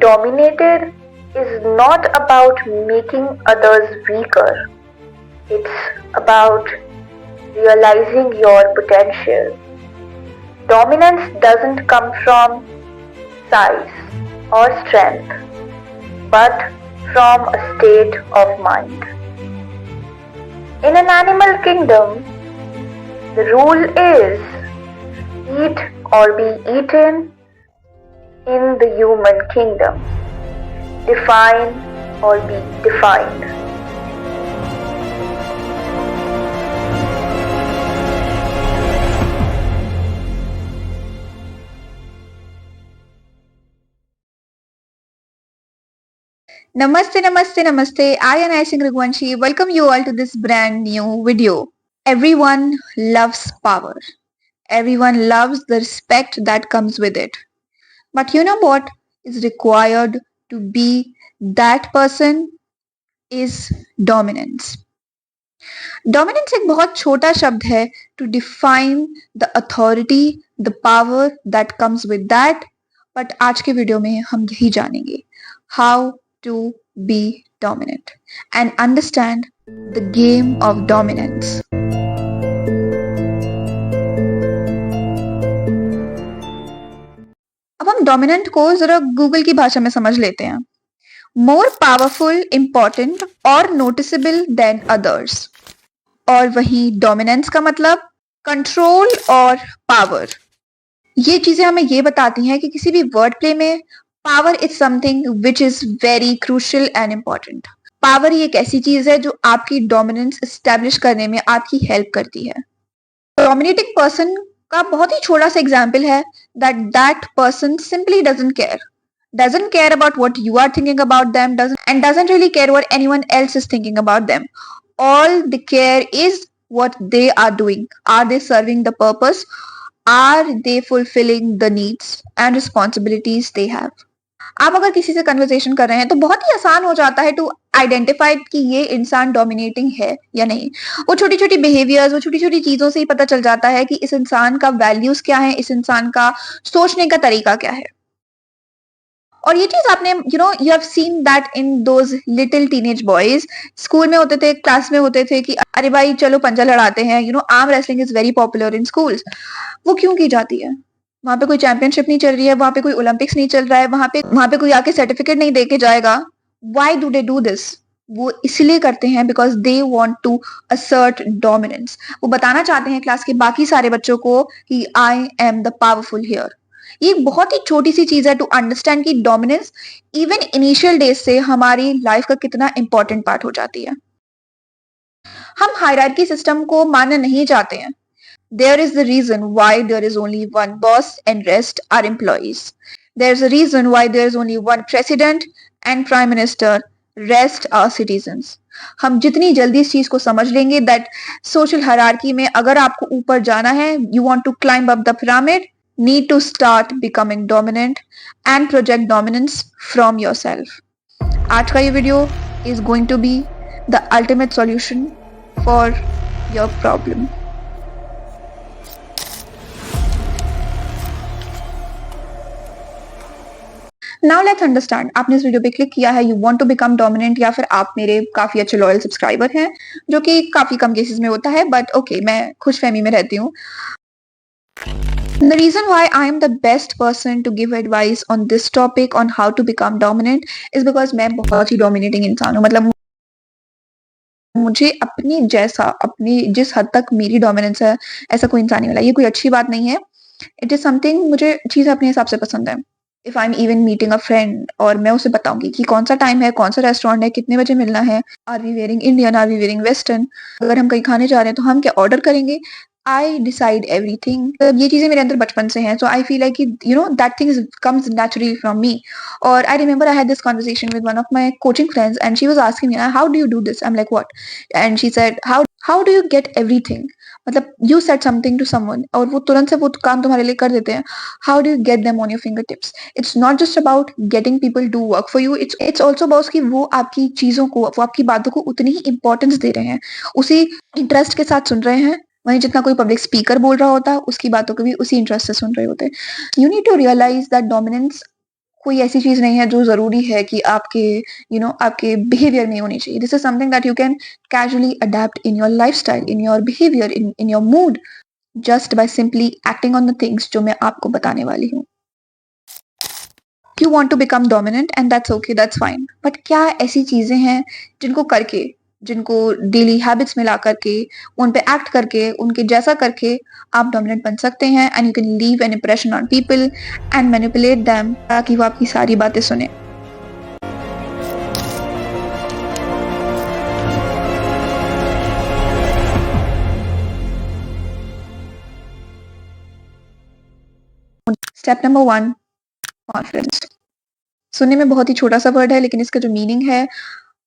dominated is not about making others weaker. It's about realizing your potential. Dominance doesn't come from size or strength, but from a state of mind. In an animal kingdom, the rule is eat or be eaten. In the human kingdom, define or be defined. Namaste, namaste, namaste. I am Aishin Raghuvanshi. Welcome you all to this brand new video. Everyone loves power. Everyone loves the respect that comes with it. But you know what is required to be that person is dominance. Dominance एक बहुत छोटा शब्द है to define the authority, the power that comes with that. But आज के video में हम यही जानेंगे how to be dominant and understand the game of dominance. अब हम डोमिनेंट को जरा गूगल की भाषा में समझ लेते हैं. मोर पावरफुल, इंपॉर्टेंट और नोटिसेबल देन अदर्स. और वहीं डोमिनेंस का मतलब कंट्रोल और पावर. ये चीजें हमें ये बताती हैं कि किसी भी वर्ड प्ले में power is something which is very crucial and important. Power ही एक ऐसी चीज है जो आपकी डोमिनेंस एस्टेब्लिश करने में आपकी हेल्प करती है. डोमिनेटिंग पर्सन का बहुत ही छोटा सा एग्जाम्पल है that person simply doesn't care about what you are thinking about them, doesn't really care what anyone else is thinking about them. All they care is what they are doing. Are they serving the purpose? Are they fulfilling the needs and responsibilities they have? आप अगर किसी से conversation कर रहे हैं तो बहुत ही आसान हो जाता है टू आइडेंटिफाई कि ये इंसान डोमिनेटिंग है या नहीं. वो छोटी छोटी बिहेवियर्स, वो छोटी छोटी चीजों से ही पता चल जाता है कि इस इंसान का वैल्यूज क्या है, इस इंसान का सोचने का तरीका क्या है. और ये चीज आपने you have seen that in those little teenage boys. School में होते थे, क्लास में होते थे कि अरे भाई चलो पंजा लड़ाते हैं. Arm wrestling is very popular in schools. वो क्यों की जाती है? वहां पे कोई चैंपियनशिप नहीं चल रही है, वहां पे कोई ओलंपिक्स नहीं चल रहा है, वहां पे कोई आके सर्टिफिकेट नहीं देके जाएगा. Why do they do this? वो इसलिए करते हैं because they want to assert dominance. वो बताना चाहते हैं क्लास के बाकी सारे बच्चों को कि I am the powerful here. ये एक बहुत ही छोटी सी चीज है टू अंडरस्टैंड कि डोमिनेंस इवन इनिशियल डेज से हमारी लाइफ का कितना इंपॉर्टेंट पार्ट हो जाती है. हम हायरार्की सिस्टम को मानना नहीं चाहते हैं. There is the reason why there is only one boss and rest are employees. There's a reason why there is only one president and prime minister, rest are citizens. हम जितनी जल्दी इस चीज को समझ लेंगे that social hierarchy में अगर आपको ऊपर जाना है, you want to climb up the pyramid, need to start becoming dominant and project dominance from yourself. आज का ये video is going to be the ultimate solution for your problem. Now let's understand. आपने इस video पे click किया है, you want to become dominant, या फिर आप मेरे काफी अच्छे लॉयल सब्सक्राइबर हैं, जो कि काफी कम केसेस में होता है, बट ओके, मैं खुशफहमी में रहती हूँ. The reason why I am the best person to give advice on this topic on how to become dominant is because मैं बहुत ही dominating इंसान हूँ. मतलब मुझे अपनी जिस हद तक मेरी डोमिनेंस है, ऐसा कोई इंसान नहीं मिला. ये कोई अच्छी बात नहीं है. इट इज समथिंग, मुझे चीजें अपने हिसाब से पसंद है. If I am even meeting a friend और मैं उसे बताऊंगी कि कौन सा टाइम है, कौन सा रेस्टोरेंट है, कितने बजे मिलना है, are we wearing Indian, are we wearing western, अगर हम कहीं खाने जा रहे हैं तो हम क्या ऑर्डर करेंगे, आई डिसाइड एवरीथिंग. ये चीजें मेरे अंदर बचपन से हैं. So I feel like that thing comes naturally from me. और I remember I had this conversation with one of my coaching friends and she was asking me how do you do this. I am like what? And she said how do you get everything. मतलब you said something to someone और वो तुरंत से वो काम तुम्हारे लिए कर देते हैं. How do you get them on your finger tips? It's not just about getting people to work for you, it's also about कि वो आपकी चीजों को, वो आपकी बातों को उतनी ही इंपॉर्टेंस दे रहे हैं, उसी इंटरेस्ट के साथ सुन रहे हैं. वहीं जितना कोई पब्लिक स्पीकर बोल रहा होता है, उसकी बातों को भी उसी इंटरेस्ट से सुन रहे होते हैं. You need to realise that dominance कोई ऐसी चीज नहीं है जो जरूरी है कि आपके आपके बिहेवियर में होनी चाहिए. This is something that you can casually adapt in your lifestyle, in your behaviour, in your mood, just by simply acting on the things जो मैं आपको बताने वाली हूँ. You want to become dominant and that's okay, that's fine. But क्या ऐसी चीजें हैं जिनको डेली हैबिट्स में ला करके, उन पे एक्ट करके, उनके जैसा करके आप डोमिनेंट बन सकते हैं and you can leave an impression on people and manipulate them ताकि वो आपकी सारी बातें सुने. Step number 1, confidence. सुनने में बहुत ही छोटा सा वर्ड है लेकिन इसका जो मीनिंग है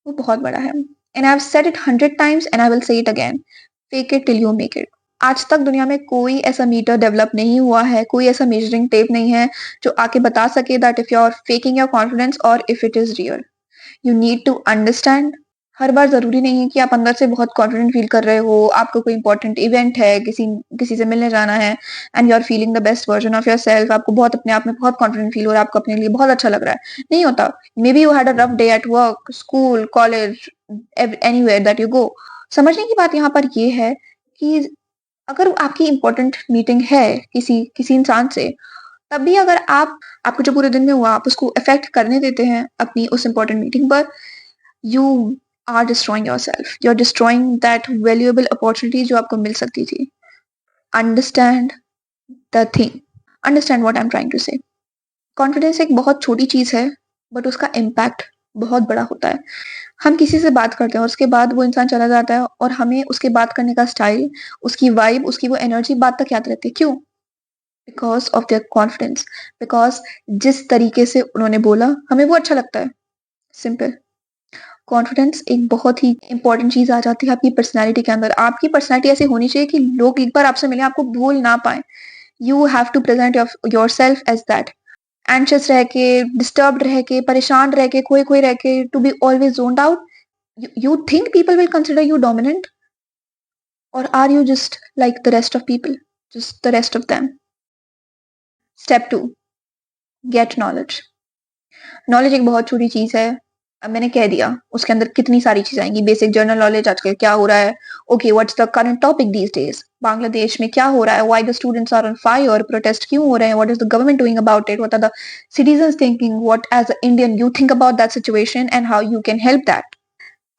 वो बहुत बड़ा है. And I have said it 100 times and I will say it again. Fake it till you make it. आज तक दुनिया में कोई ऐसा मीटर डेवलप नहीं हुआ है, कोई ऐसा मेजरिंग टेप नहीं है जो आके बता सके that if you are faking your confidence और if it is real. You need to understand. हर बार जरूरी नहीं है कि आप अंदर से बहुत कॉन्फिडेंट फील कर रहे हो, आपको कोई इंपॉर्टेंट इवेंट है, किसी किसी से मिलने जाना है and you are feeling the best version of yourself, आपको बहुत अपने आप में बहुत कॉन्फिडेंट फील हो रहा है, आपको अपने लिए बहुत अच्छा लग रहा है. नहीं होता. May be you had a rough day at work, school, college, anywhere that you go. समझने की बात यहाँ पर ये है कि अगर आपकी इंपॉर्टेंट मीटिंग है किसी किसी इंसान से, तब भी अगर आपको जो पूरे दिन में हुआ आप उसको इफेक्ट करने देते हैं अपनी उस इंपॉर्टेंट मीटिंग पर, you are destroying yourself, you are destroying that valuable opportunity जो आपको मिल सकती थी. Understand the thing, understand what I am trying to say. Confidence एक बहुत छोटी चीज है बट उसका इम्पैक्ट बहुत बड़ा होता है. हम किसी से बात करते हैं और उसके बाद वो इंसान चला जाता है और हमें उसके बात करने का स्टाइल, उसकी वाइब, उसकी वो एनर्जी बात तक याद रहती है. क्यों? Because of their confidence. Because जिस तरीके से उन्होंने बोला हमें वो अच्छा लगता है. सिंपल. कॉन्फिडेंस एक बहुत ही इंपॉर्टेंट चीज आ जाती है आपकी पर्सनैलिटी के अंदर. आपकी पर्सनैलिटी ऐसी होनी चाहिए कि लोग एक बार आपसे मिले आपको भूल ना पाए. You have to present yourself as that. Anxious रह के, डिस्टर्ब्ड रह के, परेशान रह के, खोए खोए रह के, to be always zoned out. You think people will consider you dominant? Or are you just like the rest of people? Just the rest of them? Step 2, get knowledge. Knowledge एक बहुत छोटी चीज है. अब मैंने कह दिया उसके अंदर कितनी सारी चीज आएंगी. बेसिक जनरल नॉलेज, आजकल क्या हो रहा है, okay what's the current topic these days, Bangladesh में क्या हो रहा है, why the students are on fire, protest क्यों हो रहे हैं, what is the government doing about it, what are the citizens thinking, what as a Indian you think about that situation and how you can help that.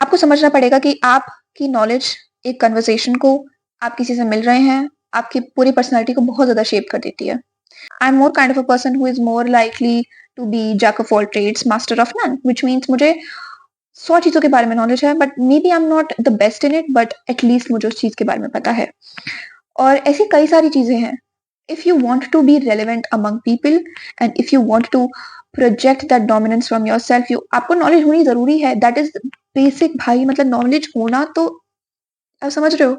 आपको समझना पड़ेगा कि आपकी knowledge एक कन्वर्सेशन को, आप किसी से मिल रहे हैं, आपकी पूरी पर्सनैलिटी को बहुत ज्यादा शेप कर देती है. I am more kind of a person who is more likely to be jack of all trades master of none, which means मुझे 100 चीजों के बारे में नॉलेज है but maybe I am not the best in it, but at least मुझे उस चीज के बारे में पता है. और ऐसी कई सारी चीजें हैं. If you want to be relevant among people and if you want to project that dominance from yourself, आपको नॉलेज होनी जरूरी है. दैट इज बेसिक भाई. मतलब नॉलेज होना तो आप समझ रहे हो.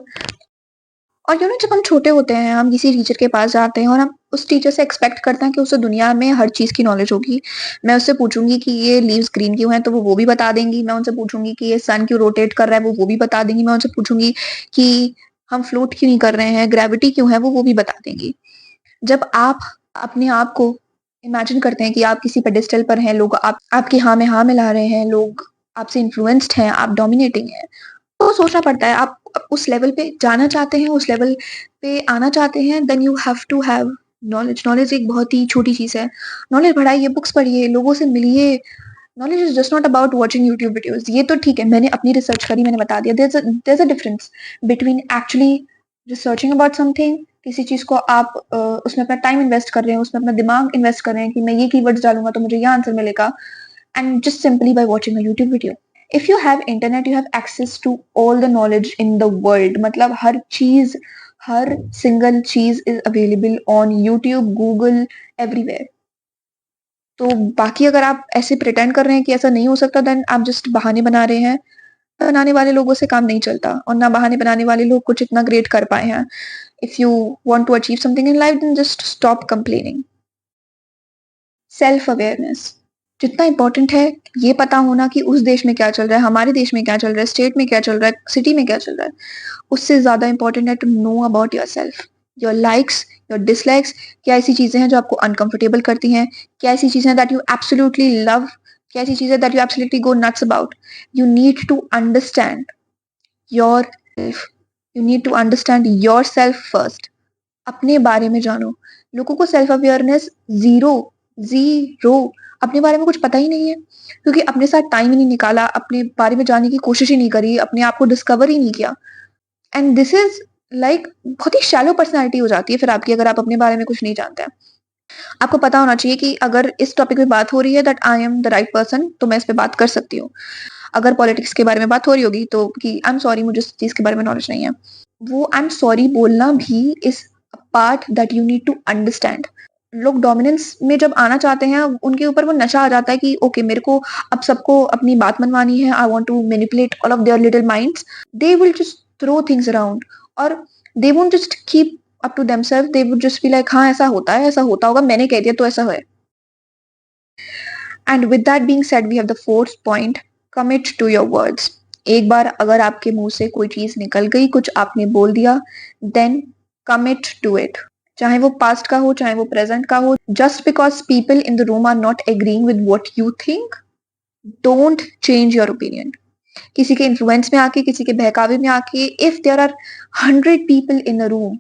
और जब हम छोटे होते हैं, हम किसी टीचर के पास जाते हैं और हम उस टीचर से एक्सपेक्ट करते हैं कि उसे दुनिया में हर चीज की नॉलेज होगी. मैं उससे पूछूंगी कि ये लीव्स ग्रीन क्यों हैं, तो वो भी बता देंगी. मैं उनसे पूछूंगी कि ये सन क्यों रोटेट कर रहा है, वो भी बता देंगी. मैं उनसे पूछूंगी कि हम फ्लोट क्यों नहीं कर रहे हैं, ग्रेविटी क्यों है, वो भी बता देंगी. जब आप अपने आप को इमेजिन करते हैं कि आप किसी पेडेस्टल पर हैं, लोग आपकी हाँ में हाँ मिला रहे हैं, लोग आपसे इन्फ्लुएंस्ड हैं, आप डोमिनेटिंग हैं, तो सोचना पड़ता है. आप उस लेवल पे जाना चाहते हैं, उस लेवल पे आना चाहते हैं, then you have to have knowledge. Knowledge एक बहुत ही छोटी चीज है. नॉलेज बढ़ाइए, बुक्स पढ़िए, लोगों से मिलिए. Knowledge is just not about watching YouTube videos. ये तो ठीक है, मैंने अपनी रिसर्च करी, मैंने बता दिया. There is a difference between actually researching about something, किसी चीज को आप उसमें अपना टाइम इन्वेस्ट कर रहे हैं, उसमें अपना दिमाग इन्वेस्ट कर रहे हैं कि मैं ये कीवर्ड्स डालूंगा तो मुझे ये आंसर मिलेगा, and just simply by watching a YouTube video. If you have internet, you have access to all the knowledge in the world. मतलब हर चीज, हर single चीज is available on YouTube, Google, everywhere. तो बाकी अगर आप ऐसे pretend कर रहे हैं कि ऐसा नहीं हो सकता, then आप just बहाने बना रहे हैं. बनाने वाले लोगों से काम नहीं चलता और ना बहाने बनाने वाले लोग कुछ इतना ग्रेट कर पाए हैं. If you want to achieve something in life, then just stop complaining. Self awareness जितना इंपॉर्टेंट है ये पता होना कि उस देश में क्या चल रहा है, हमारे देश में क्या चल रहा है, स्टेट में क्या चल रहा है, सिटी में क्या चल रहा है, उससे ज्यादा इंपॉर्टेंट है to know about yourself. Your likes, your dislikes, क्या ऐसी चीजें हैं जो आपको अनकंफर्टेबल करती हैं, क्या ऐसी चीजें हैं दैट यू एब्सोल्युटली लव, क्या ऐसी चीजें that you absolutely go nuts about. You need to understand yourself. You need to understand yourself first. अपने बारे में जानो. लोगों को सेल्फ अवेयरनेस जीरो, जीरो, अपने बारे में कुछ पता ही नहीं है, क्योंकि अपने साथ टाइम ही नहीं निकाला, अपने बारे में जानने की कोशिश ही नहीं करी, अपने आप को डिस्कवर ही नहीं किया. एंड दिस इज लाइक बहुत ही शैलो पर्सनैलिटी हो जाती है फिर आपकी, अगर आप अपने बारे में कुछ नहीं जानते हैं. आपको पता होना चाहिए कि अगर इस टॉपिक पे बात हो रही है that I am the right person, तो मैं इस पे बात कर सकती हूँ. अगर पॉलिटिक्स के बारे में बात हो रही होगी तो कि आई एम सॉरी, मुझे इस चीज के बारे में नॉलेज नहीं है. वो आई एम सॉरी बोलना भी is a part that you need to understand. लोग डोमिनेंस में जब आना चाहते हैं, उनके ऊपर वो नशा आ जाता है कि ओके मेरे को अब सबको अपनी बात मनवानी है, I want to manipulate all of their little minds. They will just throw things around, और they won't just keep up to themselves. They would just be like हाँ ऐसा होता है, ऐसा होता होगा, मैंने कह दिया तो ऐसा है. And with that being said we have the fourth point, commit to your words. एक बार अगर आपके मुंह से कोई चीज निकल गई, कुछ आपने बोल दिया, देन कमिट टू इट. चाहे वो पास्ट का हो, चाहे वो प्रेजेंट का हो. Just because people in the room are not agreeing with what you think, don't change your opinion. किसी के इन्फ्लुएंस में आके, किसी के बहकावे में आके, if there are 100 people in a room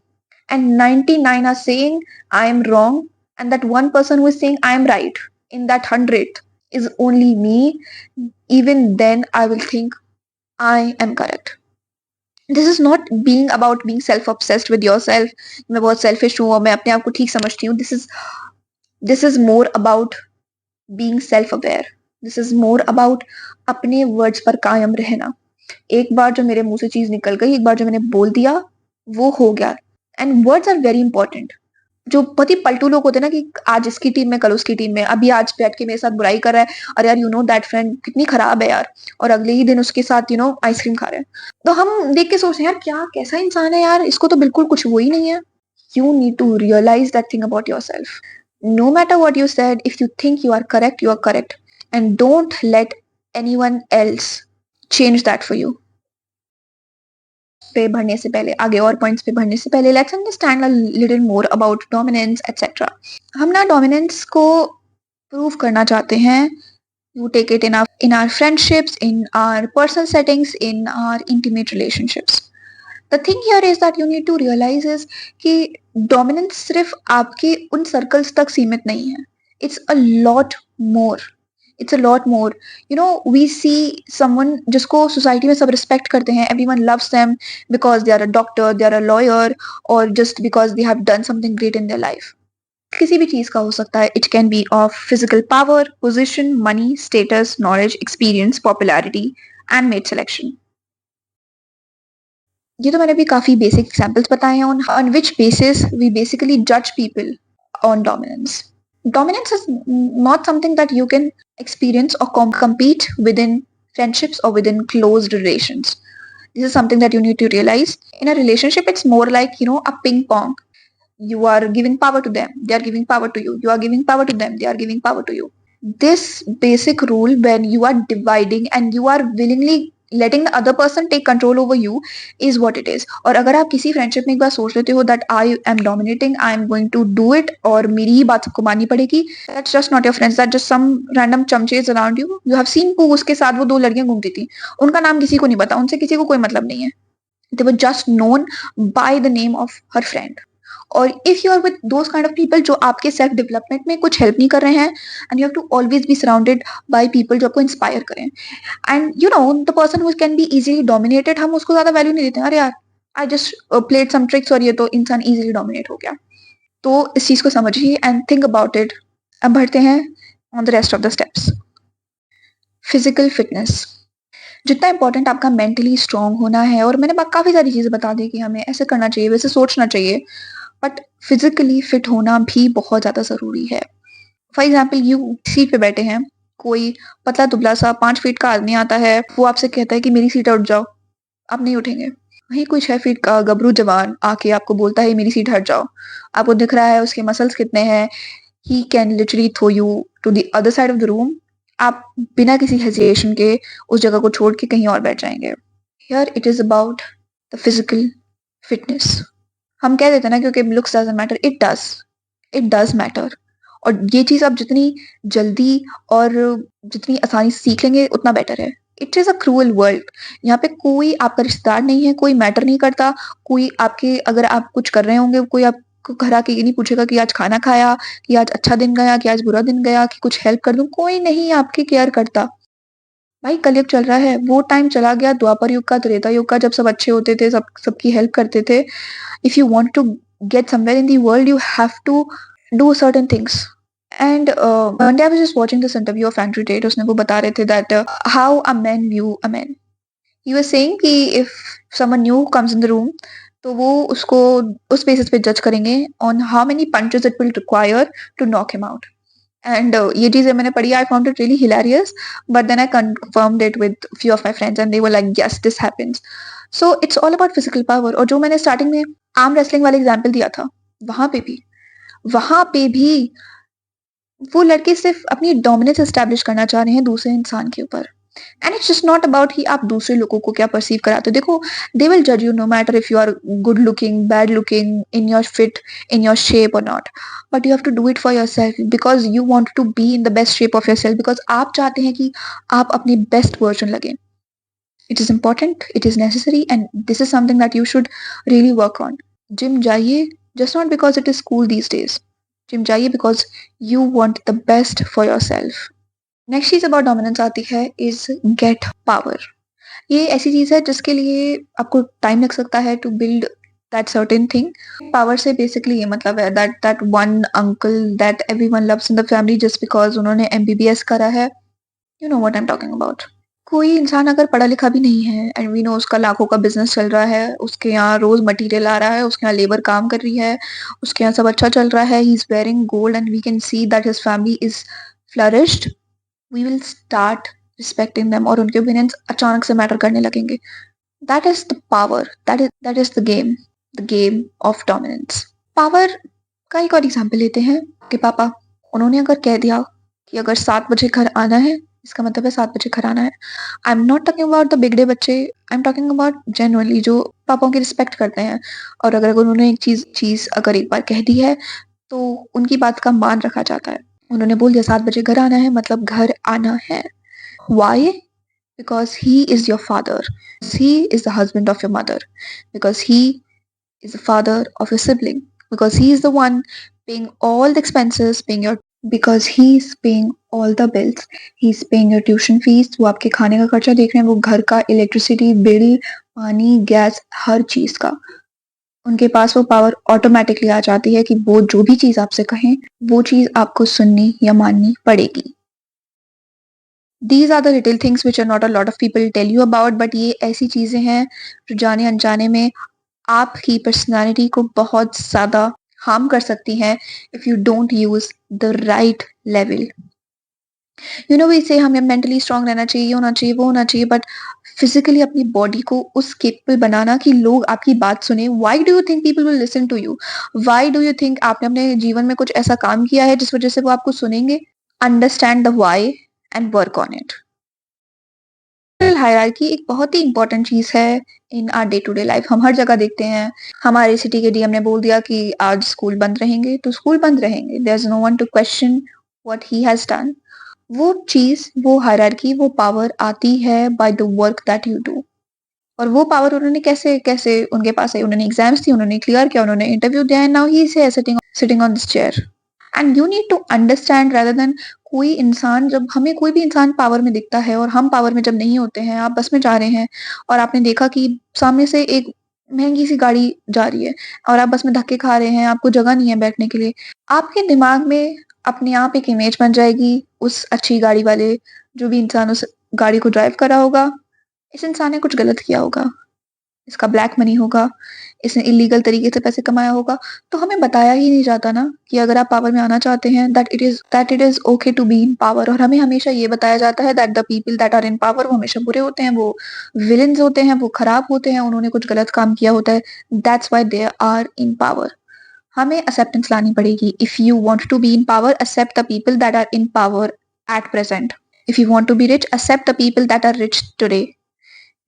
and 99 are saying I am wrong, and that one person who is saying I am right in that 100 is only me, even then I will think I am correct. This is not being about being self obsessed with yourself. मैं बहुत selfish हूँ और मैं अपने आप को ठीक समझती हूँ. This is more about being self aware. This is more about अपने words पर कायम रहना. एक बार जो मेरे मुंह से चीज निकल गई, एक बार जो मैंने बोल दिया, वो हो गया. And words are very important. जो बहुत ही पलटू लोग होते हैं ना कि आज इसकी टीम में, कल उसकी टीम में, अभी आज बैठ के मेरे साथ बुराई कर रहा है, अरे यार यू नो दैट फ्रेंड कितनी खराब है यार, और अगले ही दिन उसके साथ यू नो आइसक्रीम खा रहे हैं. तो हम देख के सोचते हैं यार क्या कैसा इंसान है यार, इसको तो बिल्कुल कुछ वो ही नहीं है. You need to realise that thing about yourself. No matter what you said, if you think you are correct, you are correct, and don't let anyone else change that for you. पे बढ़ने से पहले, आगे और points पे बढ़ने से पहले, let's understand a little more about dominance etcetera. हम ना डोमिनेंस को प्रूव करना चाहते हैं. You take it in our friendships, in our personal settings, in our intimate relationships. The thing here is that you need to realise is कि dominance सिर्फ आपके उन सर्कल्स तक सीमित नहीं है. It's a lot more. It's a lot more. You know, we see someone जिसको society में सब रिस्पेक्ट करते हैं. Everyone loves them because they are a doctor, they are a lawyer, or just because they have done something great in their life. किसी भी चीज का हो सकता है. It can be of physical power, position, money, status, knowledge, experience, popularity, and mate selection. ये तो मैंने भी काफी बेसिक एग्जांपल्स बताए हैं on which basis we basically judge people on dominance. Dominance is not something that you can experience or compete within friendships or within closed relations. This is something that you need to realize. In a relationship, it's more like, you know, a ping pong. You are giving power to them, they are giving power to you. You are giving power to them, they are giving power to you. This basic rule, when you are dividing and you are willingly letting the other person take control over you, is what it is. और अगर आप किसी friendship में एक बार सोच लेते हो that I am dominating, I am going to do it, और मेरी ही बात सबको माननी पड़ेगी, that's just not your friends, that's just some random चमचेज around you. You have seen Pooh, उसके साथ वो दो लड़कियां घूमती थी, उनका नाम किसी को नहीं पता, उनसे किसी को कोई मतलब नहीं है. They were just known by the name of her friend. और if you are with those kind of people जो आपके सेल्फ डेवलपमेंट में कुछ हेल्प नहीं कर रहे हैं, and you have to always be surrounded by people जो आपको इंस्पायर करें. And you know the person who can be easily dominated, हम उसको ज्यादा वैल्यू नहीं देते हैं. अरे यार I just played some tricks और ये तो इंसान इजीली डोमिनेट हो गया. तो इस चीज को समझिए एंड थिंक अबाउट इट. अब बढ़ते हैं on the rest of the steps. Physical fitness. जितना इंपॉर्टेंट आपका मेंटली स्ट्रांग होना है, और मैंने काफी सारी चीजें बता दी कि हमें ऐसे करना चाहिए, वैसे सोचना चाहिए, बट फिजिकली फिट होना भी बहुत ज्यादा जरूरी है. फॉर एग्जाम्पल, यू सीट पे बैठे हैं, कोई पतला दुबला सा 5 फीट का आदमी आता है, वो आपसे कहता है कि मेरी सीट उठ जाओ, आप नहीं उठेंगे. वहीं कोई 6 फीट का गबरू जवान आके आपको बोलता है मेरी सीट हट जाओ, आपको दिख रहा है उसके मसल्स कितने हैं, he can literally throw you to the other side of the room. आप बिना किसी हेजिटेशन के उस जगह को छोड़ के कहीं और बैठ जाएंगे. Here it is about the physical fitness. हम कह देते हैं ना क्योंकि looks doesn't matter, it does matter. और ये चीज आप जितनी जल्दी और जितनी आसानी से सीख लेंगे उतना बेटर है। It is a cruel world. यहाँ पे कोई आपका रिश्तेदार नहीं है, कोई मैटर नहीं करता। कोई आपके, अगर आप कुछ कर रहे होंगे, कोई आपको घर आके ये नहीं पूछेगा कि आज खाना खाया, कि आज अच्छा दिन गया, कि आज बुरा दिन गया, कि कुछ हेल्प कर दूं। कोई नहीं आपकी केयर करता। भाई कलयुग चल रहा है, वो टाइम चला गया द्वापर युग का, त्रेता युग का, जब सब अच्छे होते थे, सबकी हेल्प करते थे। If you want to get somewhere in the world, you have to do certain things. And one day I was just watching this interview of Andrew Tate. उसने वो बता रहे थे that how a man view a man. He was saying कि if someone new comes in the room, तो वो उसको उस basis पे judge करेंगे on how many punches it will require to knock him out. And ये चीजें मैंने पढ़ी, I found it really hilarious. But then I confirmed it with few of my friends, and they were like, yes, this happens. So it's all about physical power. और जो मैंने starting में arm wrestling वाला example दिया था, वहां पे भी वहां पे भी वो लड़के सिर्फ अपनी डोमिनेंस एस्टेब्लिश करना चाह रहे हैं दूसरे इंसान के ऊपर। And it's just not about कि आप दूसरे लोगों को क्या परसीव कराते हो। देखो, दे विल जज you no matter if you are good looking, bad looking, in your fit, in your shape और not. But you have to do it for yourself, because you want to be in the best shape of yourself, because आप चाहते हैं कि आप अपनी best version लगे। It is important, it is necessary, and this is something that you should really work on. Gym जाइए, just not because it is cool these days. Gym जाइए because you want the best for yourself. Next चीज about dominance आती है is get power. ये ऐसी चीज है जिसके लिए आपको टाइम लग सकता है to build that certain thing. Power से बेसिकली ये मतलब है that that one uncle that everyone loves in the family just because उन्होंने एमबीबीएस करा है। You know what I am talking about. कोई इंसान अगर पढ़ा लिखा भी नहीं है एंड वी नो उसका लाखों का बिजनेस चल रहा है, उसके यहाँ रोज मटेरियल आ रहा है, उसके यहाँ लेबर काम कर रही है, उसके यहाँ सब अच्छा चल रहा है, he is wearing gold and we can see that his family is flourished, we will start respecting them और उनके ओपिनियंस अचानक से मैटर करने लगेंगे। That is the power, that is the game of dominance. Power का एक और example लेते हैं कि पापा, उन्होंने अगर कह दिया कि अगर 7 बजे घर आना है, इसका मतलब है 7 बजे घर आना है। I am not talking about the big day बच्चे, I am talking about genuinely जो पापाओं की रिस्पेक्ट करते हैं। और अगर उन्होंने एक चीज अगर एक बार कह दी है तो उनकी बात का मान रखा जाता है। उन्होंने बोल दिया 7 बजे घर आना है, मतलब घर आना है। Why? Because he is your father, he is the husband of your mother, because he is the father of your sibling, because he is the one paying all the expenses, because he's paying all the bills, he's paying your tuition fees, वो आपके खाने का खर्चा देख रहे हैं, वो घर का इलेक्ट्रिसिटी बिल, पानी, गैस, हर चीज का। उनके पास वो पावर ऑटोमेटिकली आ जाती है कि वो जो भी चीज आपसे कहें वो चीज आपको सुननी या माननी पड़ेगी। These are the little things which are not a lot of people tell you about, but ये ऐसी चीजें हैं जो जाने अनजाने में आपकी पर्सनालिटी को बहुत ज्यादा हार्म कर सकती हैं if you don't use the right level. You know, we say हमें मेंटली स्ट्रांग रहना चाहिए, होना चाहिए, वो होना चाहिए, बट फिजिकली अपनी बॉडी को उस केपेबल बनाना कि लोग आपकी बात सुने। Why do you think people will listen to you? Why do you think आपने अपने जीवन में कुछ ऐसा काम किया है जिस वजह से वो आपको सुनेंगे? Understand the why and work on it. Hierarchy एक बहुत ही इंपॉर्टेंट चीज है in our day to day life. हम हर जगह देखते हैं, हमारे सिटी के डीएम ने बोल दिया कि आज स्कूल बंद रहेंगे तो स्कूल बंद रहेंगे। There is no one to question what he has done. वो चीज, वो हायरार्की, वो पावर आती है by the work that you do. और वो पावर उन्होंने कैसे कैसे उनके पास है? उन्होंने एग्जाम्स दी, उन्होंने क्लियर किया, उन्होंने इंटरव्यू दिया, and now he is sitting on this chair. And you need to understand rather than कोई इंसान, जब हमें कोई भी इंसान पावर में दिखता है और हम पावर में जब नहीं होते हैं, आप बस में जा रहे हैं और आपने देखा कि सामने से एक महंगी सी गाड़ी जा रही है और आप बस में धक्के खा रहे हैं, आपको जगह नहीं है बैठने के लिए, आपके दिमाग में अपने आप एक इमेज बन जाएगी उस अच्छी गाड़ी वाले, जो भी इंसान उस गाड़ी को ड्राइव कर रहा होगा, इस इंसान ने कुछ गलत किया होगा, इसका ब्लैक मनी होगा, इसने इलीगल तरीके से पैसे कमाया होगा। तो हमें बताया ही नहीं जाता ना कि अगर आप पावर में आना चाहते हैं that it is okay to be in power. और हमें हमेशा ये बताया जाता है that the people that are in power वो हमेशा बुरे होते हैं, वो विलेंस होते हैं, वो खराब होते हैं, उन्होंने कुछ गलत काम किया होता है, that's why they are in power. हमें एक्सेप्टेंस लानी पड़ेगी। If you want to be in power, accept the people that are in power at present. If you want to be rich, accept the people that are rich today.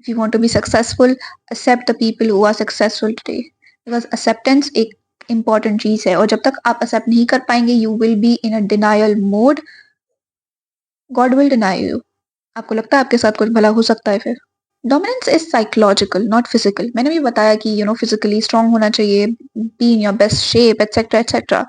If you want to be successful, accept the people who are successful today. Because acceptance एक important चीज है, और जब तक आप accept नहीं कर पाएंगे you will be in a denial mode. God will deny you. आपको लगता है आपके साथ कुछ भला हो सकता है फिर? Dominance is psychological not physical. मैंने भी बताया कि फिजिकली स्ट्रांग होना चाहिए, be in your best shape etcetera etcetera.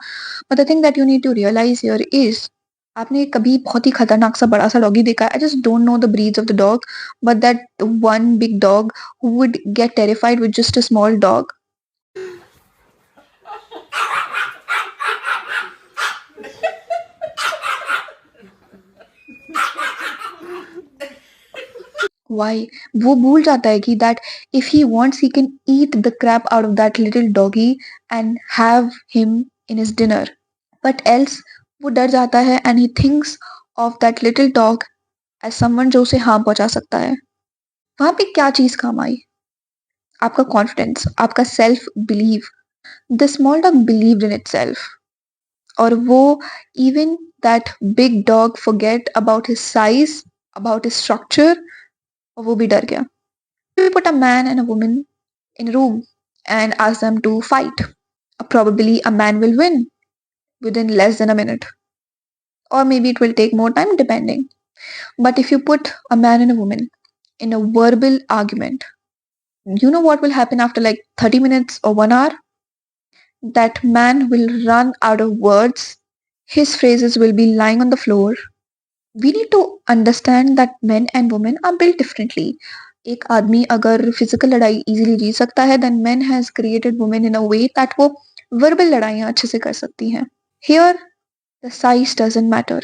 But the thing that you need to realise here is, आपने कभी बहुत ही खतरनाक सा बड़ा सा डॉगी देखा है? I just don't know the breeds of the dog, but that one big dog who would get terrified with just a small dog. Why? वो भूल जाता है कि that if he wants he can eat the crap out of that little doggy and have him in his dinner. But else वो डर जाता है and he thinks of that little dog as someone जो उसे harm पहुंचा सकता है. वहां पे क्या चीज काम आई? आपका कॉन्फिडेंस, आपका self believe. The small dog believed in itself, और वो even that big dog forget about his size, about his structure, और वो भी डर गया. We put a man and a woman in a room and ask them to fight. Probably a man will win within less than a minute. Or maybe it will take more time depending. But if you put a man and a woman in a verbal argument, you know what will happen after like 30 minutes or 1 hour? That man will run out of words. His phrases will be lying on the floor. We need to understand that men and women are built differently. एक आदमी अगर physical लड़ाई easily जीत सकता है, then men has created women in a way that वो verbal लड़ाइयाँ अच्छे से कर सकती हैं. Here the size doesn't matter.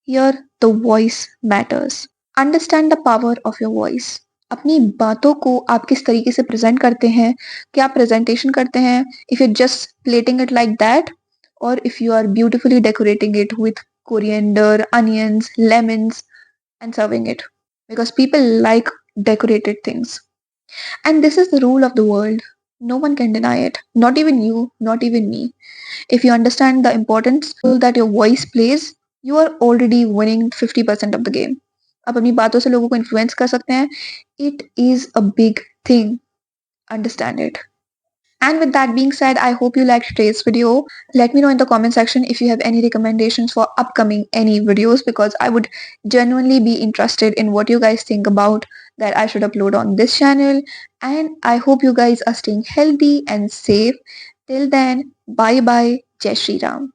Here the voice matters. Understand the power of your voice. अपनी बातों को आप किस तरीके से प्रेजेंट करते हैं, क्या प्रेजेंटेशन करते हैं. If you're just plating it like that, or if you are beautifully decorating it with coriander, onions, lemons, and serving it. Because people like decorated things. And this is the rule of the world. No one can deny it. Not even you, not even me. If you understand the importance that your voice plays, you are already winning 50% of the game. आप अपनी बातों से लोगों को influence कर सकते हैं. It is a big thing. Understand it. And with that being said, I hope you liked today's video. Let me know in the comment section if you have any recommendations for upcoming any videos, because I would genuinely be interested in what you guys think about that I should upload on this channel. And I hope you guys are staying healthy and safe. Till then, bye bye. Jai Shri Ram.